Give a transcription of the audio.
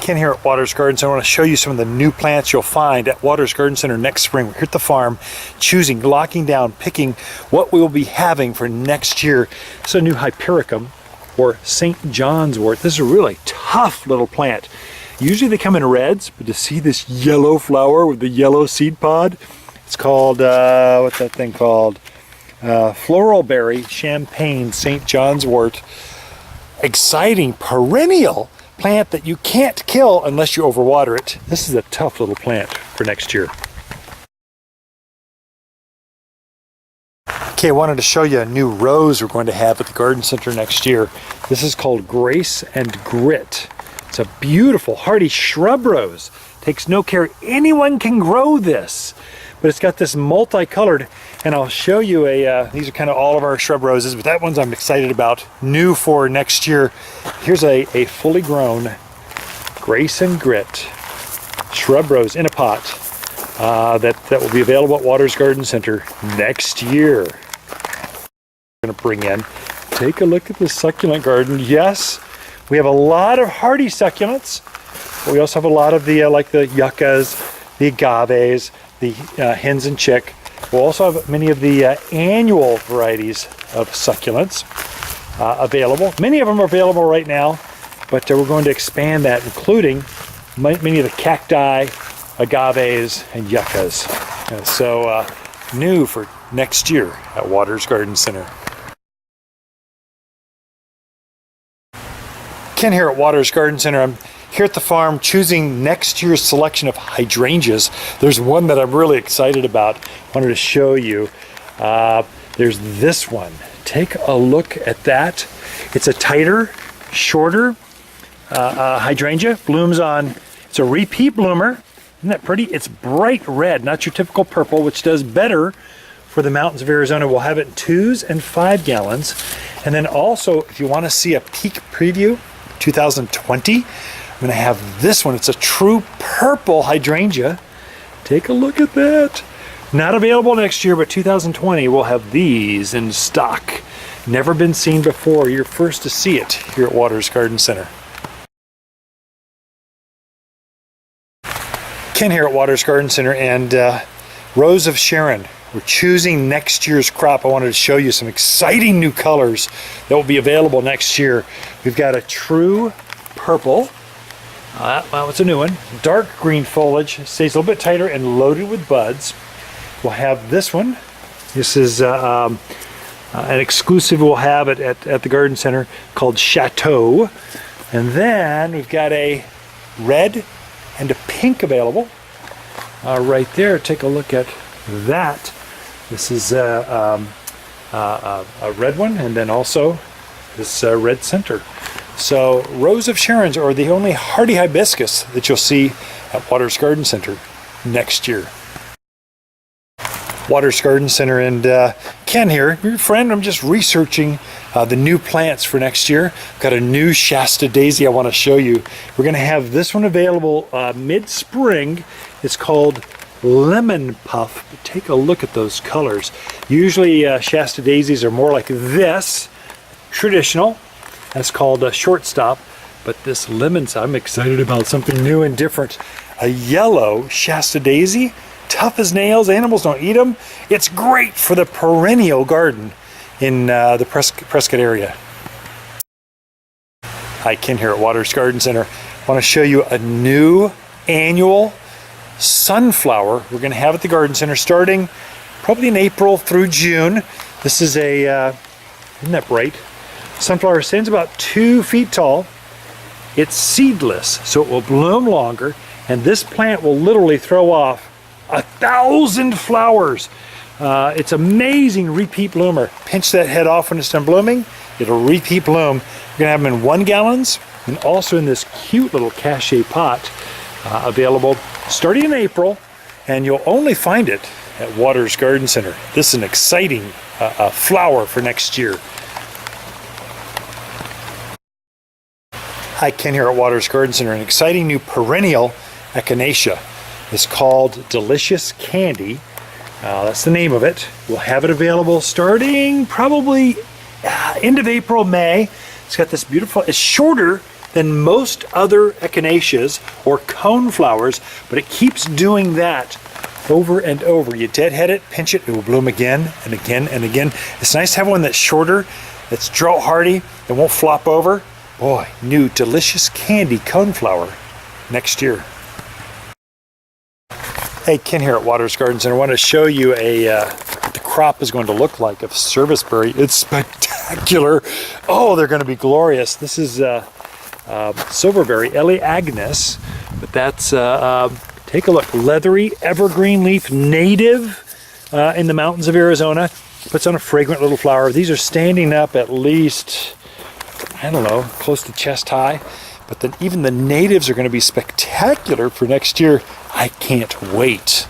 Ken here at Waters Garden Center. I want to show you some of the new plants you'll find at Waters Garden Center next spring. We're here at the farm, choosing, locking down, picking what we will be having for next year. It's a new Hypericum or St Johnswort. This is a really tough little plant. Usually they come in reds, but to see this yellow flower with the yellow seed pod, it's called, what's that thing called? Floral berry, champagne, St Johnswort. Exciting perennial plant that you can't kill unless you overwater it. This is a tough little plant for next year. Okay, I wanted to show you a new rose we're going to have at the garden center next year. This is called Grace and Grit. It's a beautiful hardy shrub rose. Takes no care. Anyone can grow this, but it's got this multicolored, and I'll show you these are kind of all of our shrub roses, but that one's I'm excited about, new for next year. Here's a fully grown Grace and Grit shrub rose in a pot that will be available at Waters Garden Center next year. We're going to bring in, take a look at the succulent garden. Yes, we have a lot of hardy succulents, but we also have a lot of the like the yuccas, the agaves, the hens and chick. We'll also have many of the annual varieties of succulents available. Many of them are available right now, but we're going to expand that, including many of the cacti, agaves, and yuccas. So new for next year at Waters Garden Center. Ken here at Waters Garden Center. I'm here at the farm choosing next year's selection of hydrangeas. There's one that I'm really excited about. Wanted to show you. There's this one. Take a look at that. It's a tighter, shorter hydrangea. Blooms on, it's a repeat bloomer. Isn't that pretty? It's bright red, not your typical purple, which does better for the mountains of Arizona. We'll have it in 2s and 5 gallons. And then also, if you want to see a peak preview, 2020, I'm going to have this one. It's a true purple hydrangea. Take a look at that. Not available next year, but 2020 we'll have these in stock. Never been seen before. You're first to see it here at Waters Garden Center. Ken here at Waters Garden Center, and Rose of Sharon. We're choosing next year's crop. I wanted to show you some exciting new colors that will be available next year. We've got a true purple. Well, it's a new one. Dark green foliage, stays a little bit tighter and loaded with buds. We'll have this one. This is an exclusive we'll have at the garden center called Chateau. And then we've got a red and a pink available. Right there, take a look at that. This is a red one, and then also this red center. So Rose of Sharon's are the only hardy hibiscus that you'll see at Waters Garden Center next year. Waters Garden Center, and Ken here, your friend. I'm just researching the new plants for next year. I've got a new Shasta Daisy I want to show you. We're going to have this one available mid-spring. It's called Lemon Puff. But take a look at those colors. Usually Shasta Daisies are more like this, traditional. That's called a shortstop. But this lemon, I'm excited about something new and different. A yellow Shasta Daisy, tough as nails. Animals don't eat them. It's great for the perennial garden in the Prescott area. Hi, Ken here at Waters Garden Center. I want to show you a new annual sunflower we're going to have at the garden center starting probably in April through June. This is a, isn't that bright? Sunflower stands about 2 feet tall. It's seedless, so it will bloom longer, and this plant will literally throw off 1,000 flowers. It's amazing repeat bloomer. Pinch that head off when it's done blooming, it'll repeat bloom. We're gonna have them in 1 gallons and also in this cute little cachet pot available starting in April, and you'll only find it at Waters Garden Center. This is an exciting flower for next year. Hi, Ken here at Waters Garden Center. An exciting new perennial echinacea. It's called Delicious Candy. That's the name of it. We'll have it available starting probably end of April, May. It's got this beautiful, it's shorter than most other echinaceas or coneflowers, but it keeps doing that over and over. You deadhead it, pinch it, it will bloom again and again and again. It's nice to have one that's shorter, that's drought hardy, that won't flop over. Boy, new delicious candy coneflower next year. Hey, Ken here at Waters Garden Center. I want to show you what the crop is going to look like of Serviceberry. It's spectacular. Oh, they're going to be glorious. This is Silverberry, Ellie Agnes, but that's, take a look, leathery evergreen leaf, native in the mountains of Arizona. Puts on a fragrant little flower. These are standing up at least, I don't know, close to chest high. But then even the natives are going to be spectacular for next year. I can't wait.